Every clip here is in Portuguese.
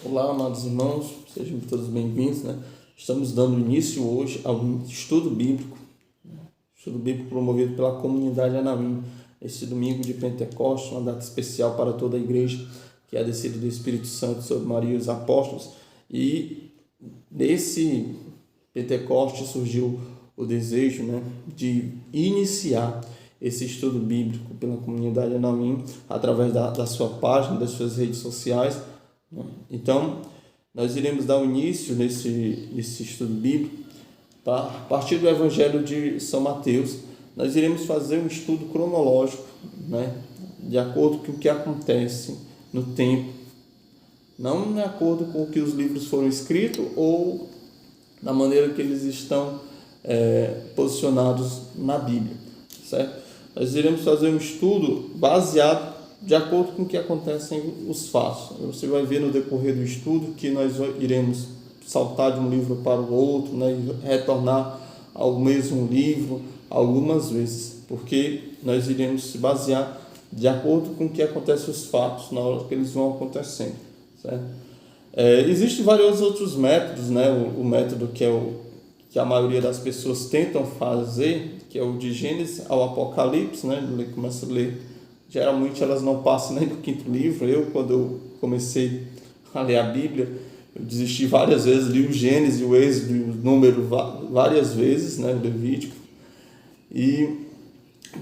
Olá, amados irmãos, sejam todos bem-vindos, né? Estamos dando início hoje ao estudo bíblico promovido pela comunidade Anaim, este domingo de Pentecostes, uma data especial para toda a igreja, que é a descida do Espírito Santo sobre Maria e os apóstolos. E nesse Pentecostes surgiu o desejo, né, de iniciar esse estudo bíblico pela comunidade Anaim através da sua página, das suas redes sociais. Então, nós iremos dar o início nesse estudo bíblico a partir do Evangelho de São Mateus. Nós iremos fazer um estudo cronológico, né, de acordo com o que acontece no tempo, não de acordo com o que os livros foram escritos ou da maneira que eles estão posicionados na Bíblia, certo? Nós iremos fazer um estudo baseado de acordo com o que acontecem os fatos. Você vai ver no decorrer do estudo que nós iremos saltar de um livro para o outro, né, e retornar ao mesmo livro algumas vezes, porque nós iremos se basear de acordo com o que acontecem os fatos na hora que eles vão acontecendo, certo? Existem vários outros métodos, né? O método que a maioria das pessoas tentam fazer, que é o de Gênesis ao Apocalipse, né? Começa a ler. Geralmente elas não passam nem do quinto livro. Quando eu comecei a ler a Bíblia, eu desisti várias vezes, li o Gênesis, o Êxodo e o Número várias vezes, né, o Levítico, e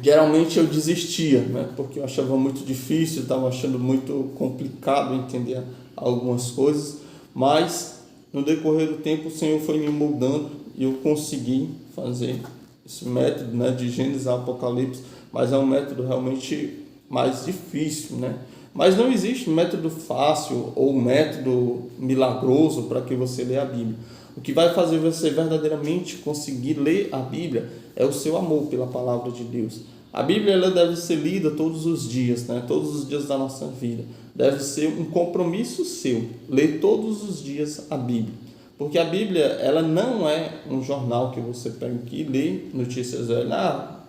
geralmente eu desistia, né, porque eu achava muito difícil, estava achando muito complicado entender algumas coisas, mas no decorrer do tempo o Senhor foi me moldando e eu consegui fazer esse método, né, de Gênesis ao Apocalipse, mas é um método realmente mais difícil, né? Mas não existe método fácil ou método milagroso para que você leia a Bíblia. O que vai fazer você verdadeiramente conseguir ler a Bíblia é o seu amor pela palavra de Deus. A Bíblia ela deve ser lida todos os dias, né? Todos os dias da nossa vida. Deve ser um compromisso seu, ler todos os dias a Bíblia. Porque a Bíblia ela não é um jornal que você pega aqui e lê notícias velhas.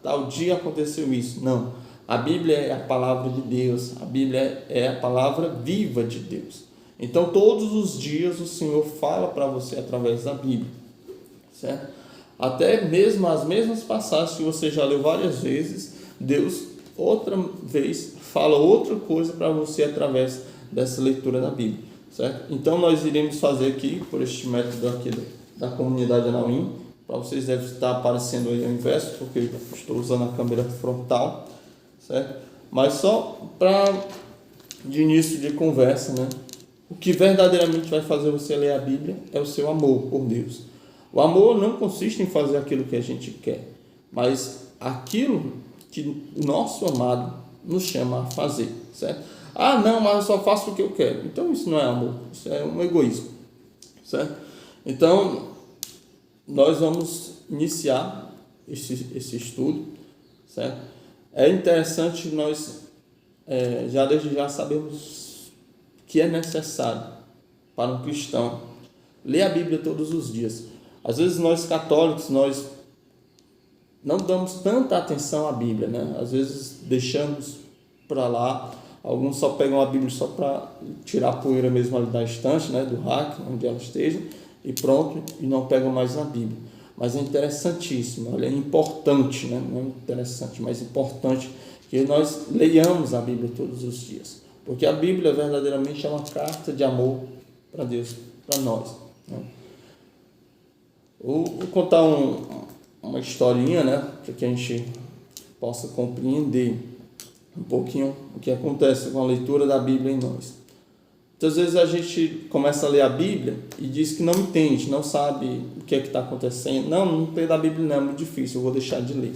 Tal dia aconteceu isso. Não. A Bíblia é a palavra de Deus, a Bíblia é a palavra viva de Deus. Então, todos os dias o Senhor fala para você através da Bíblia, certo? Até mesmo as mesmas passagens que você já leu várias vezes, Deus outra vez fala outra coisa para você através dessa leitura da Bíblia, certo? Então, nós iremos fazer aqui, por este método aqui da comunidade Anaim, para vocês deve estar aparecendo aí ao inverso, porque eu estou usando a câmera frontal, certo? Mas só de início de conversa, né? O que verdadeiramente vai fazer você ler a Bíblia é o seu amor por Deus. O amor não consiste em fazer aquilo que a gente quer, mas aquilo que o nosso amado nos chama a fazer, certo? Ah, não, mas eu só faço o que eu quero. Então isso não é amor, isso é um egoísmo, certo? Então nós vamos iniciar esse estudo, certo? É interessante nós já desde já sabemos que é necessário para um cristão ler a Bíblia todos os dias. Às vezes nós católicos nós não damos tanta atenção à Bíblia, né? Às vezes deixamos para lá, alguns só pegam a Bíblia só para tirar a poeira mesmo ali da estante, né, do rack, onde ela esteja, e pronto, e não pegam mais a Bíblia. Mas é interessantíssimo, olha, é importante, né? Não é interessante, mas importante que nós leiamos a Bíblia todos os dias, porque a Bíblia verdadeiramente é uma carta de amor para Deus, para nós, né? Vou contar uma historinha, né, para que a gente possa compreender um pouquinho o que acontece com a leitura da Bíblia em nós. Muitas vezes a gente começa a ler a Bíblia e diz que não entende, não sabe o que é que está acontecendo. Não entendo a Bíblia, não, é muito difícil, eu vou deixar de ler.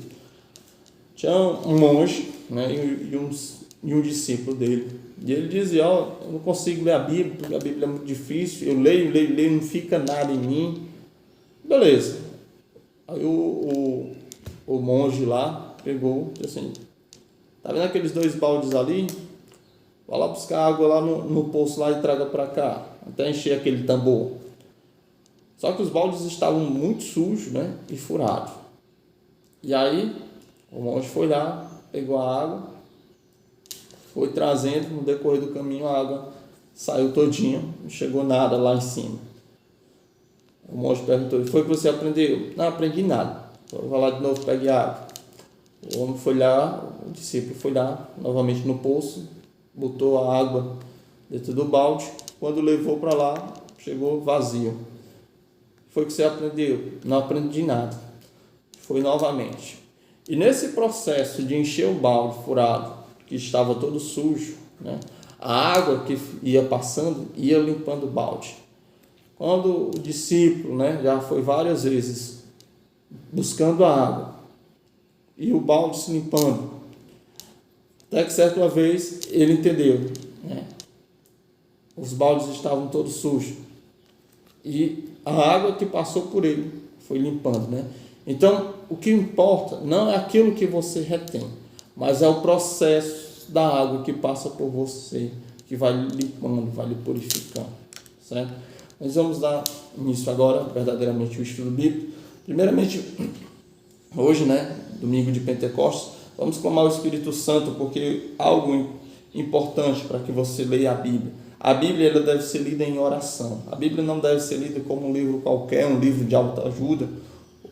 Tinha um monge, né, e um discípulo dele. E ele dizia, eu não consigo ler a Bíblia, porque a Bíblia é muito difícil, eu leio, não fica nada em mim. Beleza. Aí o monge lá pegou, disse assim, tá vendo aqueles 2 baldes ali? Vai lá buscar água lá no poço lá e traga para cá, até encher aquele tambor. Só que os baldes estavam muito sujos, né, e furados. E aí o monge foi lá, pegou a água, foi trazendo no decorrer do caminho a água saiu todinho, não chegou nada lá em cima. O monge perguntou: foi o que você aprendeu? Não aprendi nada. Vai lá de novo, pegue água. O homem foi lá, o discípulo foi lá, novamente no poço, botou a água dentro do balde. Quando levou para lá, chegou vazio. Foi o que você aprendeu? Não aprendi nada. Foi novamente. E nesse processo de encher o balde furado, que estava todo sujo, né, a água que ia passando ia limpando o balde. Quando o discípulo, né, já foi várias vezes buscando a água e o balde se limpando, até que certa vez ele entendeu, né, os baldes estavam todos sujos e a água que passou por ele foi limpando, né? Então, o que importa não é aquilo que você retém, mas é o processo da água que passa por você, que vai limpando, vai lhe purificando, certo? Nós vamos dar início agora, verdadeiramente, o estudo bíblico. Primeiramente, hoje, né, domingo de Pentecostes, vamos clamar o Espírito Santo, porque algo importante para que você leia a Bíblia. A Bíblia ela deve ser lida em oração. A Bíblia não deve ser lida como um livro qualquer, um livro de autoajuda,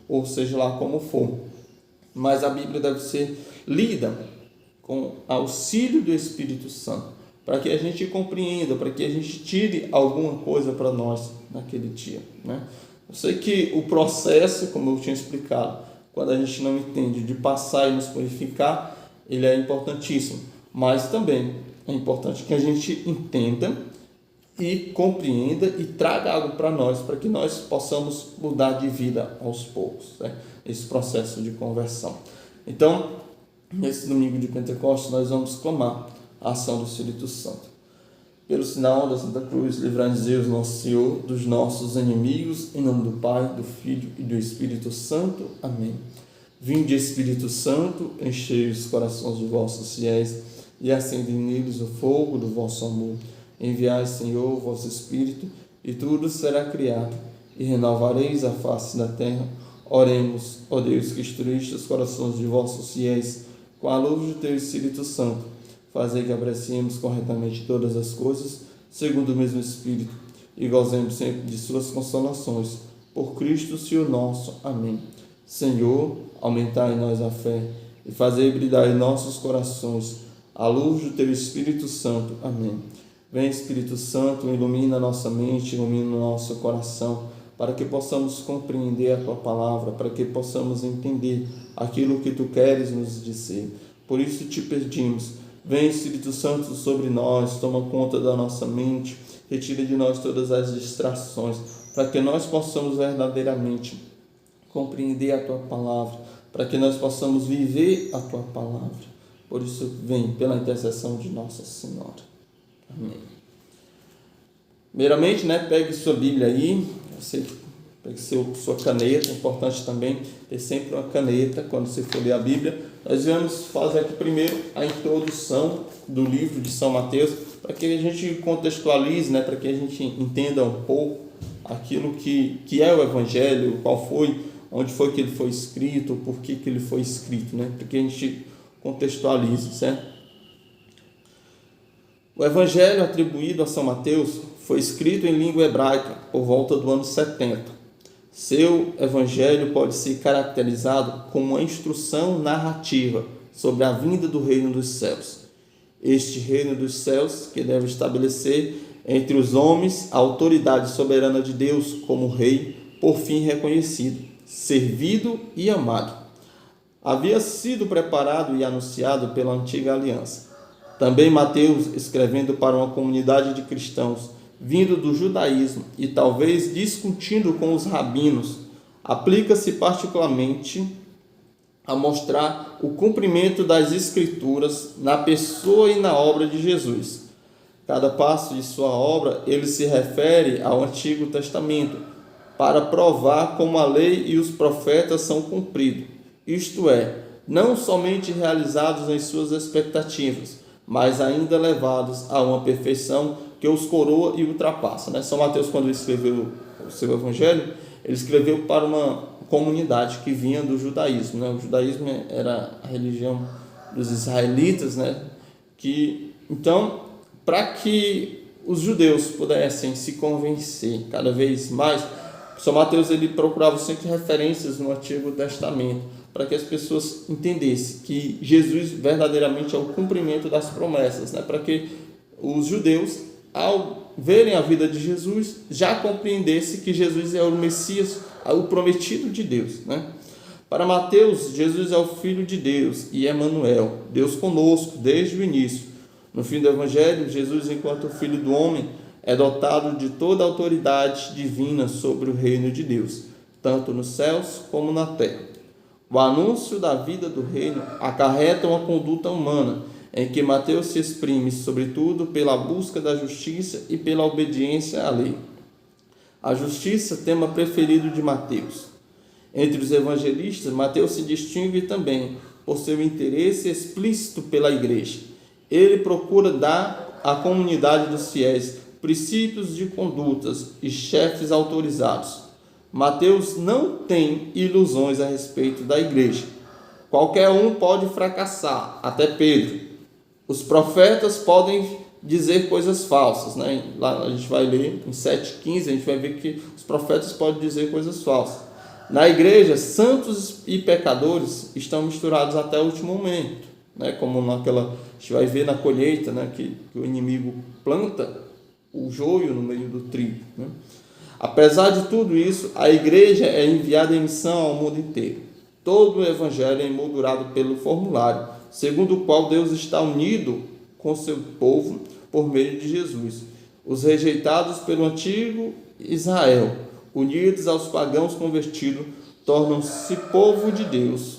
ou seja lá como for. Mas a Bíblia deve ser lida com auxílio do Espírito Santo, para que a gente compreenda, para que a gente tire alguma coisa para nós naquele dia, né? Eu sei que o processo, como eu tinha explicado, quando a gente não entende, de passar e nos purificar, ele é importantíssimo, mas também é importante que a gente entenda e compreenda e traga algo para nós, para que nós possamos mudar de vida aos poucos, né? Esse processo de conversão. Então, nesse domingo de Pentecostes, nós vamos clamar a ação do Espírito Santo. Pelo sinal da Santa Cruz, livrai-nos Deus, nosso Senhor, dos nossos inimigos, em nome do Pai, do Filho e do Espírito Santo. Amém. Vinde, Espírito Santo, enchei os corações de vossos fiéis e acendei neles o fogo do vosso amor. Enviai, Senhor, o vosso Espírito, e tudo será criado, e renovareis a face da terra. Oremos, ó Deus, que instruíste os corações de vossos fiéis com a luz do teu Espírito Santo. Fazei que apreciemos corretamente todas as coisas, segundo o mesmo Espírito, e gozemos sempre de suas consolações. Por Cristo, Senhor nosso. Amém. Senhor, aumentai em nós a fé, e fazei brilhar em nossos corações a luz do teu Espírito Santo. Amém. Vem, Espírito Santo, ilumina a nossa mente, ilumina o nosso coração, para que possamos compreender a tua palavra, para que possamos entender aquilo que tu queres nos dizer. Por isso te pedimos, vem, Espírito Santo, sobre nós, toma conta da nossa mente, retira de nós todas as distrações, para que nós possamos verdadeiramente compreender a tua palavra, para que nós possamos viver a tua palavra. Por isso, vem pela intercessão de Nossa Senhora. Amém. Primeiramente, né, pegue sua Bíblia aí, você pegue sua caneta. É importante também ter sempre uma caneta quando você for ler a Bíblia. Nós vamos fazer aqui primeiro a introdução do livro de São Mateus, para que a gente contextualize, né, para que a gente entenda um pouco aquilo que é o Evangelho, qual foi, onde foi que ele foi escrito, por que ele foi escrito, né, para que a gente contextualize, certo? O Evangelho atribuído a São Mateus foi escrito em língua hebraica por volta do ano 70. Seu Evangelho pode ser caracterizado como uma instrução narrativa sobre a vinda do reino dos céus. Este reino dos céus que deve estabelecer entre os homens a autoridade soberana de Deus como rei, por fim reconhecido, servido e amado. Havia sido preparado e anunciado pela antiga aliança. Também Mateus, escrevendo para uma comunidade de cristãos, vindo do judaísmo e talvez discutindo com os rabinos, aplica-se particularmente a mostrar o cumprimento das Escrituras na pessoa e na obra de Jesus. Cada passo de sua obra, ele se refere ao Antigo Testamento, para provar como a lei e os profetas são cumpridos, isto é, não somente realizados em suas expectativas, mas ainda levados a uma perfeição que os coroa e ultrapassa, né? São Mateus, quando escreveu o seu Evangelho, ele escreveu para uma comunidade que vinha do judaísmo, né? O judaísmo era a religião dos israelitas, né? Então, para que os judeus pudessem se convencer cada vez mais, São Mateus ele procurava sempre referências no Antigo Testamento para que as pessoas entendessem que Jesus verdadeiramente é o cumprimento das promessas, né? Para que os judeus, ao verem a vida de Jesus, já compreendessem que Jesus é o Messias, o prometido de Deus, né? Para Mateus, Jesus é o Filho de Deus e Emanuel, Deus conosco desde o início. No fim do Evangelho, Jesus, enquanto Filho do Homem, é dotado de toda a autoridade divina sobre o reino de Deus, tanto nos céus como na terra. O anúncio da vida do reino acarreta uma conduta humana, em que Mateus se exprime, sobretudo, pela busca da justiça e pela obediência à lei. A justiça, tema preferido de Mateus. Entre os evangelistas, Mateus se distingue também por seu interesse explícito pela igreja. Ele procura dar à comunidade dos fiéis princípios de condutas e chefes autorizados. Mateus não tem ilusões a respeito da igreja. Qualquer um pode fracassar, até Pedro. Os profetas podem dizer coisas falsas, né? Lá a gente vai ler em 7,15, a gente vai ver que os profetas podem dizer coisas falsas. Na igreja, santos e pecadores estão misturados até o último momento, né? Como a gente vai ver na colheita, né? Que o inimigo planta o joio no meio do trigo, né? Apesar de tudo isso, a igreja é enviada em missão ao mundo inteiro. Todo o evangelho é emoldurado pelo formulário, segundo o qual Deus está unido com seu povo por meio de Jesus. Os rejeitados pelo antigo Israel, unidos aos pagãos convertidos, tornam-se povo de Deus.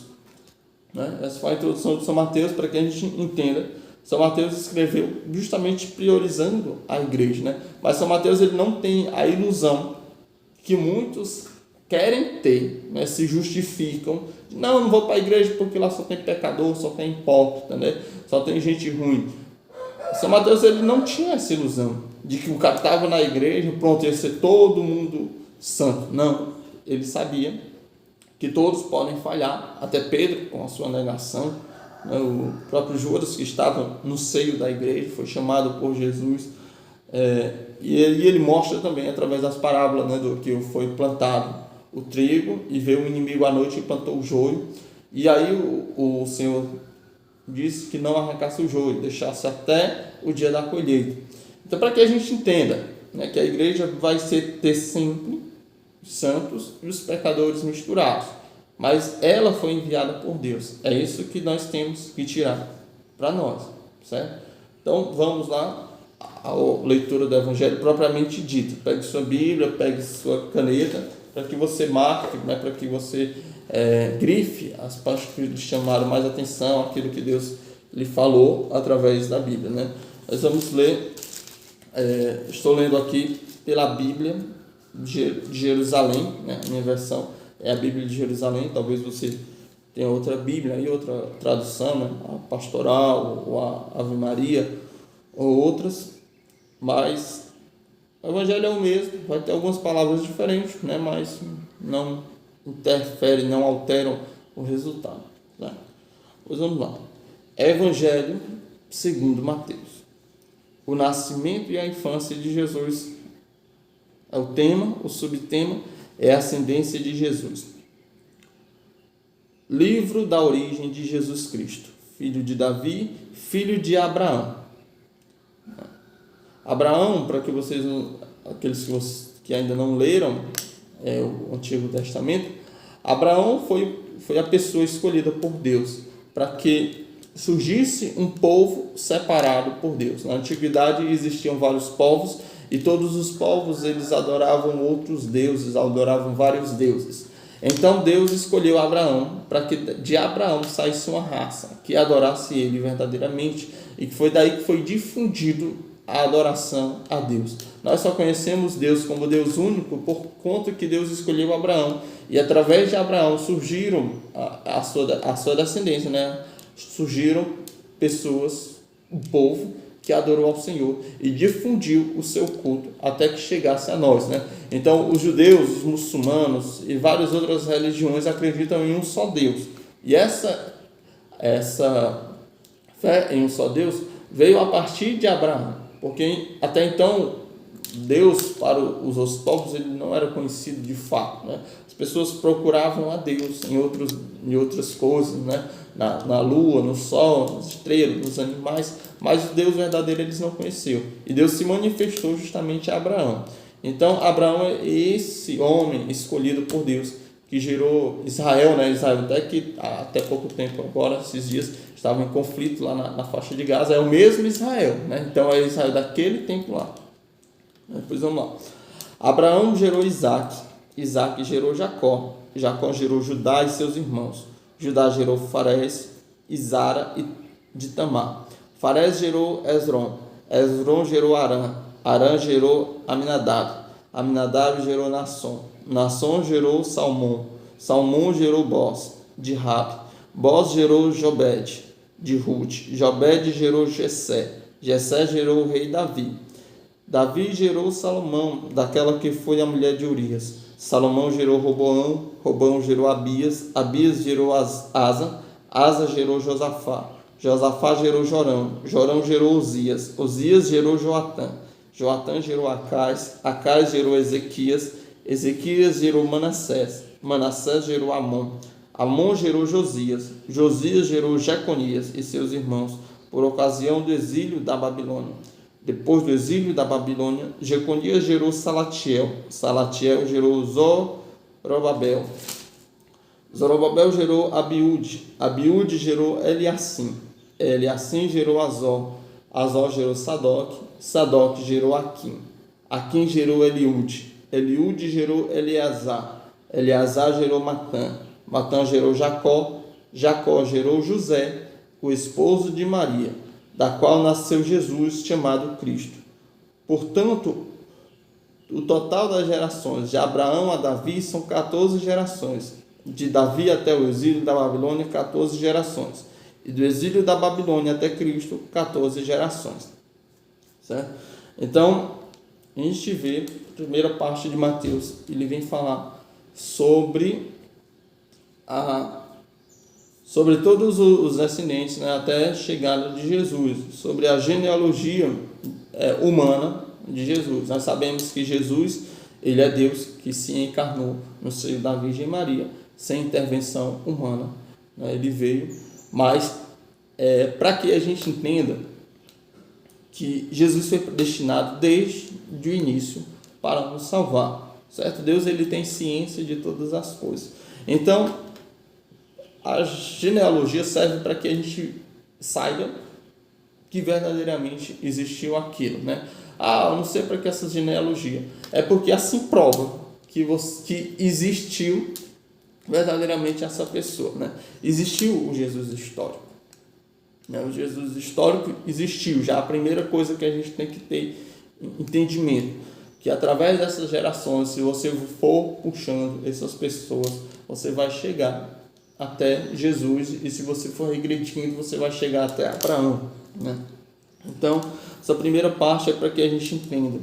Essa foi a introdução de São Mateus, para que a gente entenda. São Mateus escreveu justamente priorizando a igreja, né? Mas São Mateus ele não tem a ilusão que muitos querem ter, né? Se justificam. Não vou para a igreja porque lá só tem pecador, só tem hipócrita, né? Só tem gente ruim. São Mateus ele não tinha essa ilusão de que o cara estava na igreja, pronto, ia ser todo mundo santo. Não, ele sabia que todos podem falhar, até Pedro com a sua negação. O próprio Judas, que estava no seio da igreja, foi chamado por Jesus, e ele mostra também através das parábolas, né, do que foi plantado o trigo e veio o inimigo à noite e plantou o joio, e aí o Senhor disse que não arrancasse o joio, deixasse até o dia da colheita. Então, para que a gente entenda, né, que a igreja vai ter sempre os santos e os pecadores misturados, mas ela foi enviada por Deus. É isso que nós temos que tirar para nós, certo? Então, vamos lá à leitura do Evangelho propriamente dito. Pegue sua Bíblia, pegue sua caneta, para que você marque, né, para que você grife as partes que lhe chamaram mais atenção, aquilo que Deus lhe falou através da Bíblia, né? Nós vamos ler, estou lendo aqui pela Bíblia de Jerusalém, né? A minha versão é a Bíblia de Jerusalém. Talvez você tenha outra Bíblia e outra tradução, né? A Pastoral ou a Ave Maria ou outras, mas o Evangelho é o mesmo, vai ter algumas palavras diferentes, né? Mas não interferem, não alteram o resultado, né? Pois vamos lá. Evangelho segundo Mateus. O nascimento e a infância de Jesus é o tema, o subtema é a ascendência de Jesus. Livro da origem de Jesus Cristo, filho de Davi, filho de Abraão. Abraão, para que vocês, aqueles que ainda não leram o Antigo Testamento, Abraão foi a pessoa escolhida por Deus para que surgisse um povo separado por Deus. Na antiguidade existiam vários povos, e todos os povos eles adoravam outros deuses, adoravam vários deuses. Então Deus escolheu Abraão para que de Abraão saísse uma raça que adorasse ele verdadeiramente, e que foi daí que foi difundido a adoração a Deus. Nós só conhecemos Deus como Deus único por conta que Deus escolheu Abraão, e através de Abraão surgiram a sua descendência, né? Surgiram pessoas, um povo que adorou ao Senhor e difundiu o seu culto até que chegasse a nós, né? Então, os judeus, os muçulmanos e várias outras religiões acreditam em um só Deus. E essa fé em um só Deus veio a partir de Abraão. Porque até então Deus para os outros povos ele não era conhecido de fato, né? As pessoas procuravam a Deus em outras coisas, né? Na lua, no sol, nas estrelas, nos animais, mas o Deus verdadeiro eles não conheciam. E Deus se manifestou justamente a Abraão. Então Abraão é esse homem escolhido por Deus que gerou Israel, né? Israel até pouco tempo agora, esses dias, estava em conflito lá na faixa de Gaza, é o mesmo Israel, né? Então é Israel daquele tempo lá. Depois vamos lá. Abraão gerou Isaac, Isaac gerou Jacó, Jacó gerou Judá e seus irmãos. Judá gerou Farés, Zara e de Tamar. Farés gerou Esrom, Esrom gerou Arã, Arã gerou Aminadab, Aminadab gerou Nasson, Nasson gerou Salmão, Salmão gerou Boz, de Rabi, Boz gerou Jobed, de Ruth, Jobed gerou Jessé, Jessé gerou o rei Davi. Davi gerou Salomão, daquela que foi a mulher de Urias. Salomão gerou Roboão, Roboão gerou Abias, Abias gerou Asa, Asa gerou Josafá, Josafá gerou Jorão, Jorão gerou Uzias, Uzias gerou Joatã, Joatã gerou Acais, Acais gerou Ezequias, Ezequias gerou Manassés, Manassés gerou Amon, Amon gerou Josias, Josias gerou Jeconias e seus irmãos, por ocasião do exílio da Babilônia. Depois do exílio da Babilônia, Jeconias gerou Salatiel, Salatiel gerou Zorobabel, Zorobabel gerou Abiúde, Abiúde gerou Eliacim, Eliacim gerou Azor, Azor gerou Sadoc, Sadoc gerou Aquim, Aquim gerou Eliúde, Eliúde gerou Eleazar, Eleazar gerou Matã, Matã gerou Jacó, Jacó gerou José, o esposo de Maria, da qual nasceu Jesus, chamado Cristo. Portanto, o total das gerações de Abraão a Davi são 14 gerações. De Davi até o exílio da Babilônia, 14 gerações. E do exílio da Babilônia até Cristo, 14 gerações. Certo? Então, a gente vê a primeira parte de Mateus, ele vem falar sobre todos os descendentes, né, até a chegada de Jesus, sobre a genealogia humana de Jesus. Nós sabemos que Jesus, ele é Deus que se encarnou no seio da Virgem Maria, sem intervenção humana, né, ele veio, mas para que a gente entenda que Jesus foi predestinado desde o início para nos salvar, certo? Deus ele tem ciência de todas as coisas. Então, a genealogia serve para que a gente saiba que verdadeiramente existiu aquilo, né? Eu não sei para que essa genealogia. É porque assim prova que existiu verdadeiramente essa pessoa, né? Existiu o Jesus histórico. Né? O Jesus histórico existiu. Já a primeira coisa que a gente tem que ter entendimento, que através dessas gerações, se você for puxando essas pessoas, você vai chegar até Jesus, e se você for regredindo, você vai chegar até Abraão, né? Então, essa primeira parte é para que a gente entenda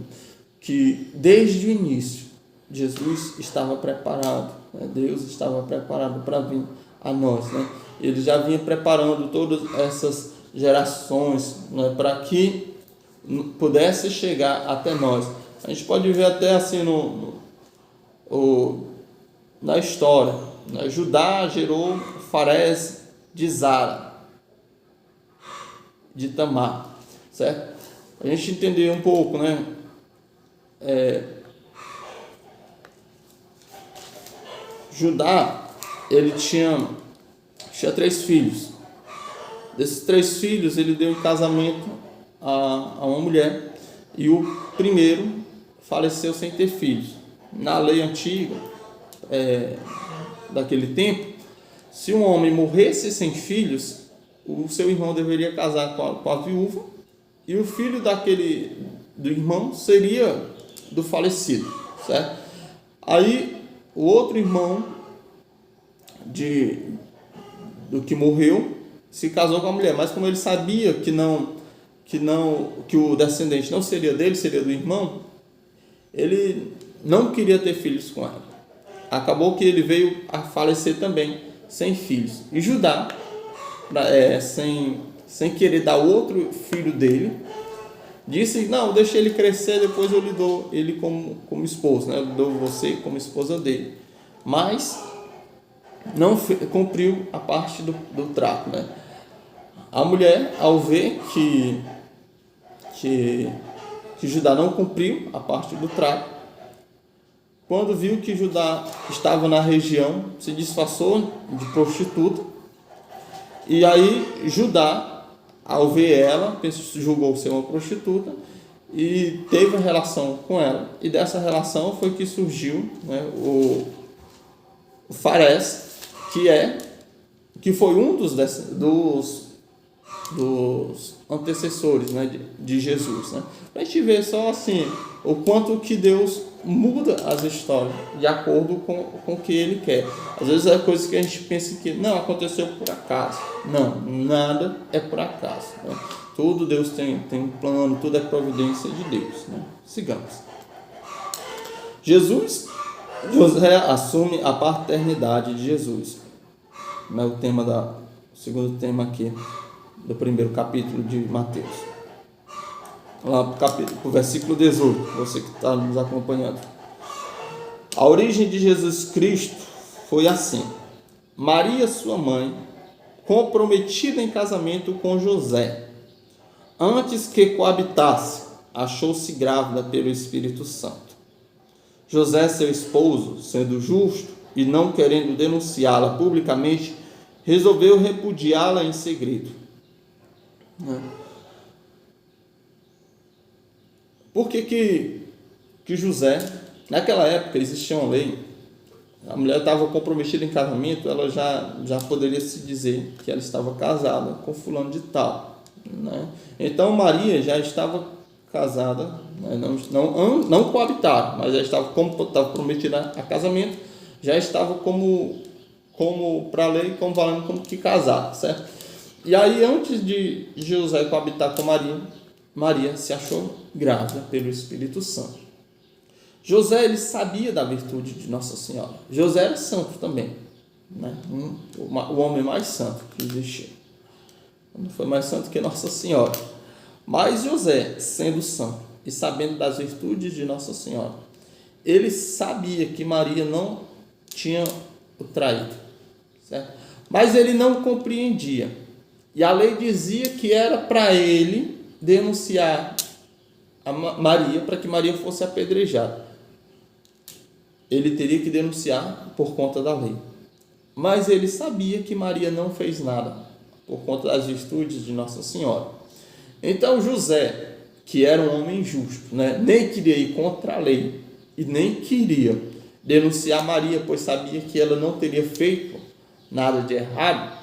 que desde o início, Jesus estava preparado, né? Deus estava preparado para vir a nós, né? Ele já vinha preparando todas essas gerações, né, para que pudesse chegar até nós. A gente pode ver até assim na história, né? Judá gerou Farés de Zara, de Tamar, certo? A gente entender um pouco, né? Judá, ele tinha 3 filhos. Desses 3 filhos, ele deu em casamento a uma mulher, e o primeiro faleceu sem ter filhos. Na lei antiga, daquele tempo, se um homem morresse sem filhos, o seu irmão deveria casar com a viúva, e o filho do irmão seria do falecido, certo? Aí o outro irmão do que morreu se casou com a mulher, mas como ele sabia que o descendente não seria dele, seria do irmão, ele não queria ter filhos com ela. Acabou que ele veio a falecer também sem filhos. E Judá, sem querer dar outro filho dele, disse, não, deixa ele crescer, depois eu lhe dou ele como esposo, né? Eu dou você como esposa dele. Mas não cumpriu a parte do trato, né? A mulher, ao ver que Judá não cumpriu a parte do trato, quando viu que Judá estava na região, se disfarçou de prostituta. E aí Judá, ao ver ela, julgou ser uma prostituta e teve uma relação com ela. E dessa relação foi que surgiu, né, o Farés, que foi um dos antecessores, né, de Jesus, né? Para a gente ver só assim o quanto que Deus muda as histórias de acordo com o que Ele quer. Às vezes é coisa que a gente pensa que não aconteceu por acaso. Não, nada é por acaso, né? Tudo Deus tem um plano, tudo é providência de Deus, né? Sigamos. José assume a paternidade de Jesus. Não é o segundo tema aqui do primeiro capítulo de Mateus. Lá para o versículo 18, você que está nos acompanhando. A origem de Jesus Cristo foi assim: Maria, sua mãe, comprometida em casamento com José, antes que coabitasse, achou-se grávida pelo Espírito Santo. José, seu esposo, sendo justo e não querendo denunciá-la publicamente, resolveu repudiá-la em segredo. Por que José, naquela época existia uma lei, a mulher estava comprometida em casamento, ela já poderia se dizer que ela estava casada com fulano de tal, né? Então Maria já estava casada, né? não coabitaram, mas já estava prometida a casamento, já estava como para a lei, como valendo como que casada, certo? E aí, antes de José coabitar com Maria se achou grávida pelo Espírito Santo. José, ele sabia da virtude de Nossa Senhora. José era santo também, né? O homem mais santo que existia. Não foi mais santo que Nossa Senhora. Mas José, sendo santo e sabendo das virtudes de Nossa Senhora, ele sabia que Maria não tinha o traído, certo? Mas ele não compreendia. E a lei dizia que era para ele denunciar a Maria para que Maria fosse apedrejada. Ele teria que denunciar por conta da lei. Mas ele sabia que Maria não fez nada por conta das virtudes de Nossa Senhora. Então José, que era um homem justo, né, nem queria ir contra a lei e nem queria denunciar Maria, pois sabia que ela não teria feito nada de errado,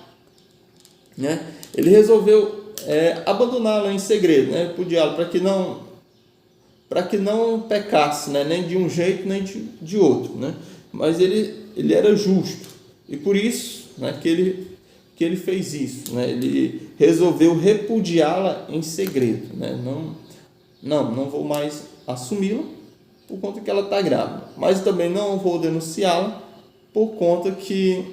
né? Ele resolveu abandoná-la em segredo, né, repudiá-la, para que não pecasse, né, nem de um jeito nem de outro, né? Mas ele era justo e por isso, né, que ele fez isso, né? Ele resolveu repudiá-la em segredo, né? Não vou mais assumi-la por conta que ela está grávida, mas também não vou denunciá-la por conta que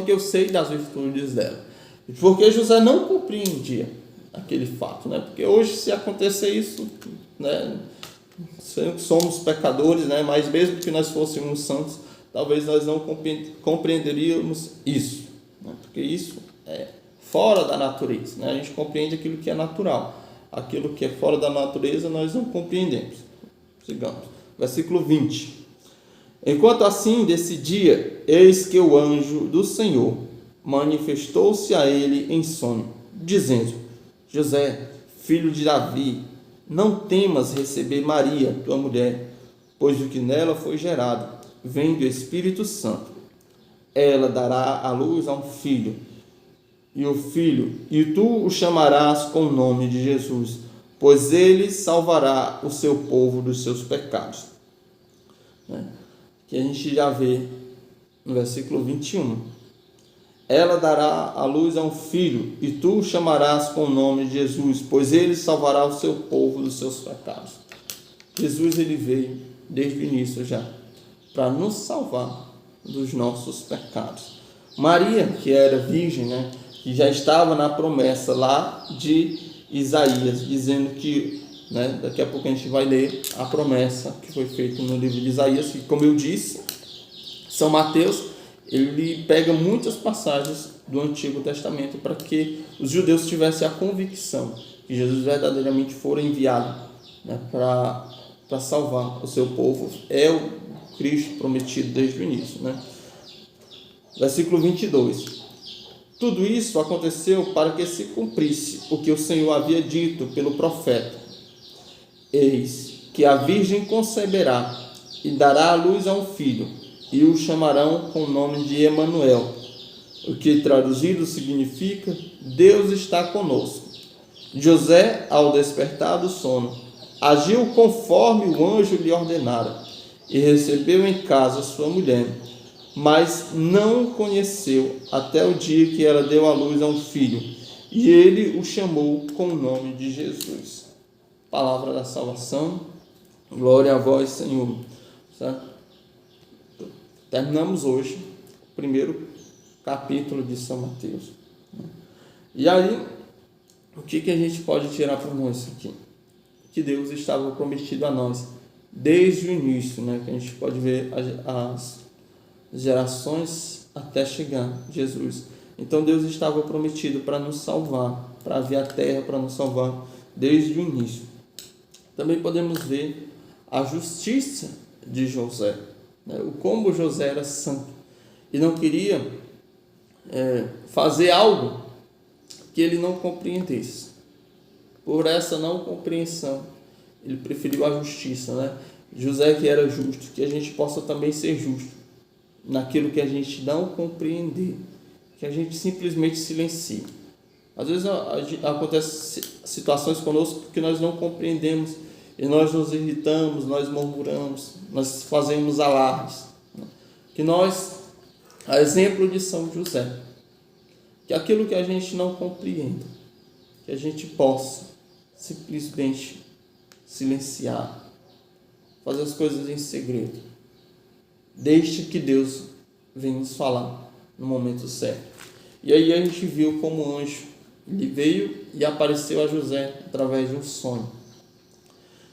eu sei das virtudes dela. Porque José não compreendia aquele fato, né? Porque hoje, se acontecer isso, né, somos pecadores, né? Mas mesmo que nós fôssemos santos, talvez nós não compreenderíamos isso, né? Porque isso é fora da natureza, né? A gente compreende aquilo que é natural, aquilo que é fora da natureza nós não compreendemos. Sigamos. Versículo 20. Enquanto assim decidia, eis que o anjo do Senhor manifestou-se a ele em sonho, dizendo: José, filho de Davi, não temas receber Maria, tua mulher, pois o que nela foi gerado vem do Espírito Santo. Ela dará à luz a um filho, e tu o chamarás com o nome de Jesus, pois ele salvará o seu povo dos seus pecados. Que a gente já vê no versículo 21. Ela dará à luz a um filho, e tu o chamarás com o nome de Jesus, pois ele salvará o seu povo dos seus pecados. Jesus, ele veio desde o início já para nos salvar dos nossos pecados. Maria, que era virgem, né, que já estava na promessa lá de Isaías, dizendo que, daqui a pouco a gente vai ler a promessa que foi feita no livro de Isaías, que, como eu disse, São Mateus, ele pega muitas passagens do Antigo Testamento para que os judeus tivessem a convicção que Jesus verdadeiramente foi enviado, para salvar o seu povo. É o Cristo prometido desde o início. Versículo 22. Tudo isso aconteceu para que se cumprisse o que o Senhor havia dito pelo profeta. Eis que a virgem conceberá e dará à luz a um filho, e o chamarão com o nome de Emanuel, o que traduzido significa Deus está conosco. José, ao despertar do sono, agiu conforme o anjo lhe ordenara, e recebeu em casa sua mulher, mas não o conheceu até o dia que ela deu à luz a um filho, e ele o chamou com o nome de Jesus. Palavra da salvação, glória a vós, Senhor. Certo? Terminamos hoje o primeiro capítulo de São Mateus. E aí, o que a gente pode tirar para nós aqui? Que Deus estava prometido a nós desde o início, que a gente pode ver as gerações até chegar Jesus. Então Deus estava prometido para nos salvar, para vir à terra para nos salvar desde o início. Também podemos ver a justiça de José, como José era santo e não queria fazer algo que ele não compreendesse. Por essa não compreensão, ele preferiu a justiça, José, que era justo, que a gente possa também ser justo naquilo que a gente não compreender, que a gente simplesmente silencie. Às vezes acontecem situações conosco que nós não compreendemos e nós nos irritamos, nós murmuramos, nós fazemos alardes. Que nós, a exemplo de São José, que aquilo que a gente não compreenda, que a gente possa simplesmente silenciar, fazer as coisas em segredo. Deixe que Deus venha nos falar no momento certo. E aí a gente viu como o anjo, ele veio e apareceu a José através de um sonho.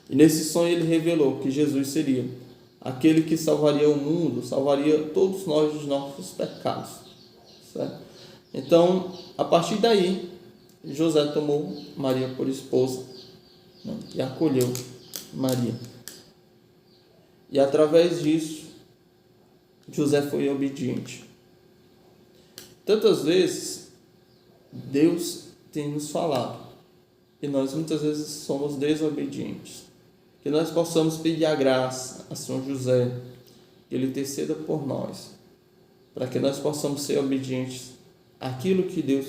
E nesse sonho ele revelou que Jesus seria aquele que salvaria o mundo, salvaria todos nós dos nossos pecados. Certo? Então, a partir daí, José tomou Maria por esposa, e acolheu Maria. E através disso, José foi obediente. Tantas vezes, Deus tem nos falado, e nós muitas vezes somos desobedientes. Que nós possamos pedir a graça a São José, que ele interceda por nós, para que nós possamos ser obedientes àquilo que Deus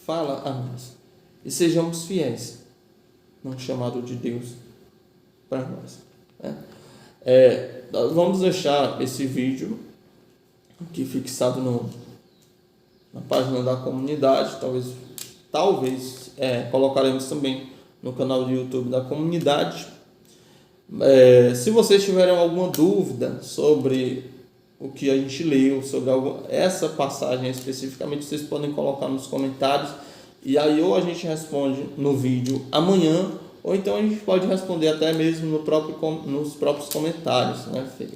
fala a nós, e sejamos fiéis, não chamado de Deus para nós. Nós vamos deixar esse vídeo aqui fixado na página da comunidade, talvez colocaremos também no canal do YouTube da comunidade. Se vocês tiverem alguma dúvida sobre o que a gente leu, sobre essa passagem especificamente, vocês podem colocar nos comentários, e aí ou a gente responde no vídeo amanhã, ou então a gente pode responder até mesmo nos próprios comentários,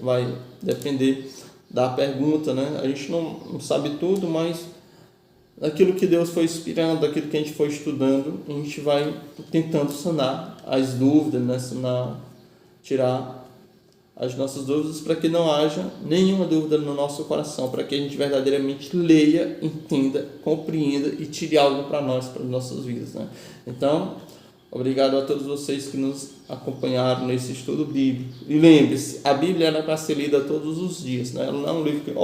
Vai depender da pergunta, A gente não sabe tudo, mas daquilo que Deus foi inspirando, daquilo que a gente foi estudando, a gente vai tentando sanar as dúvidas, tirar as nossas dúvidas, para que não haja nenhuma dúvida no nosso coração, para que a gente verdadeiramente leia, entenda, compreenda e tire algo para nós, para as nossas vidas. Então, obrigado a todos vocês que nos acompanharam nesse estudo bíblico. E lembre-se, a Bíblia era para ser lida todos os dias. Ela não é um livro que,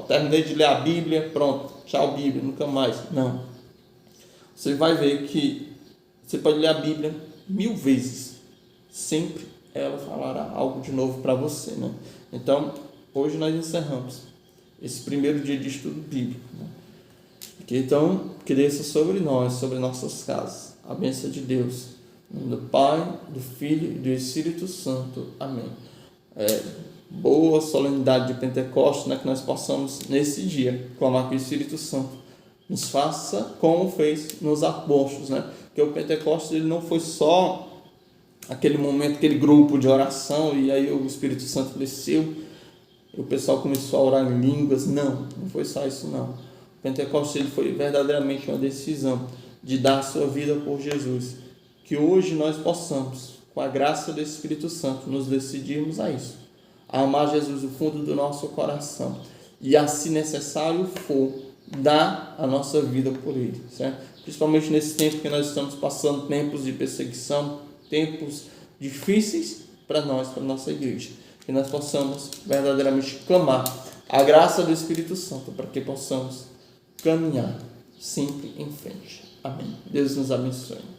terminei de ler a Bíblia, pronto, tchau Bíblia, nunca mais. Não. Você vai ver que você pode ler a Bíblia 1000 vezes, sempre ela falará algo de novo para você. Então, hoje nós encerramos esse primeiro dia de estudo bíblico. Então, que desça sobre nós, sobre nossas casas, a bênção de Deus, em nome do Pai, do Filho e do Espírito Santo. Amém. Boa solenidade de Pentecostes, que nós possamos, nesse dia, clamar que o Espírito Santo nos faça como fez nos apóstolos, que Porque o Pentecostes ele não foi só aquele momento, aquele grupo de oração, e aí o Espírito Santo desceu, e o pessoal começou a orar em línguas. Não foi só isso não. O Pentecostes ele foi verdadeiramente uma decisão de dar a sua vida por Jesus. Que hoje nós possamos, com a graça do Espírito Santo, nos decidirmos a isso, a amar Jesus do fundo do nosso coração, e, se necessário for, dar a nossa vida por Ele, certo? Principalmente nesse tempo que nós estamos passando, tempos de perseguição, tempos difíceis para nós, para a nossa igreja. Que nós possamos verdadeiramente clamar a graça do Espírito Santo para que possamos caminhar sempre em frente. Amém. Deus nos abençoe.